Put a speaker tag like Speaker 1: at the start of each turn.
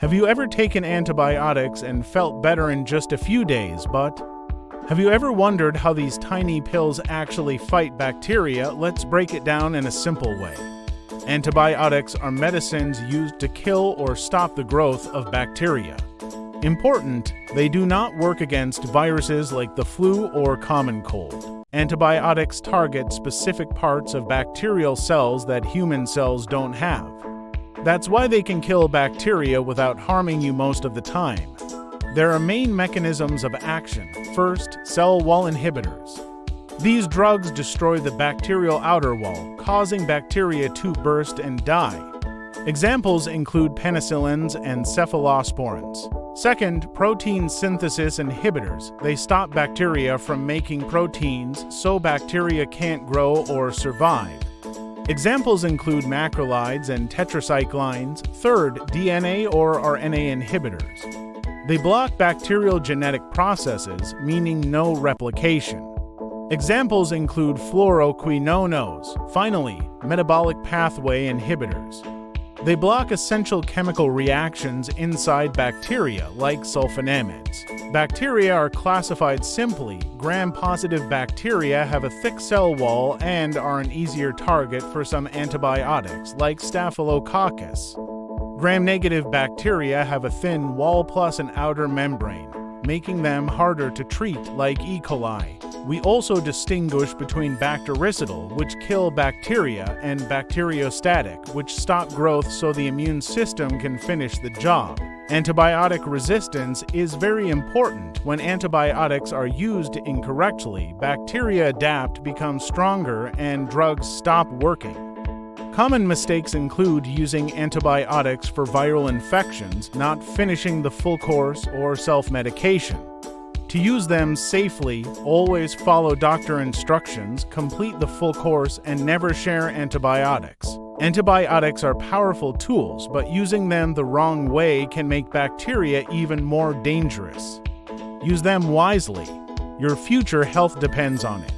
Speaker 1: Have you ever taken antibiotics and felt better in just a few days, but have you ever wondered how these tiny pills actually fight bacteria? Let's break it down in a simple way. Antibiotics are medicines used to kill or stop the growth of bacteria. Important, they do not work against viruses like the flu or common cold. Antibiotics target specific parts of bacterial cells that human cells don't have. That's why they can kill bacteria without harming you most of the time. There are main mechanisms of action. First, cell wall inhibitors. These drugs destroy the bacterial outer wall, causing bacteria to burst and die. Examples include penicillins and cephalosporins. Second, protein synthesis inhibitors. They stop bacteria from making proteins so bacteria can't grow or survive. Examples include macrolides and tetracyclines. Third, DNA or RNA inhibitors. They block bacterial genetic processes, meaning no replication. Examples include fluoroquinolones. Finally, metabolic pathway inhibitors. They block essential chemical reactions inside bacteria, like sulfonamides. Bacteria are classified simply. Gram-positive bacteria have a thick cell wall and are an easier target for some antibiotics, like Staphylococcus. Gram-negative bacteria have a thin wall plus an outer membrane, making them harder to treat, like E. coli. We also distinguish between bactericidal, which kill bacteria, and bacteriostatic, which stop growth so the immune system can finish the job. Antibiotic resistance is very important. When antibiotics are used incorrectly, bacteria adapt, become stronger, and drugs stop working. Common mistakes include using antibiotics for viral infections, not finishing the full course, or self-medication. To use them safely, always follow doctor instructions, complete the full course, and never share antibiotics. Antibiotics are powerful tools, but using them the wrong way can make bacteria even more dangerous. Use them wisely. Your future health depends on it.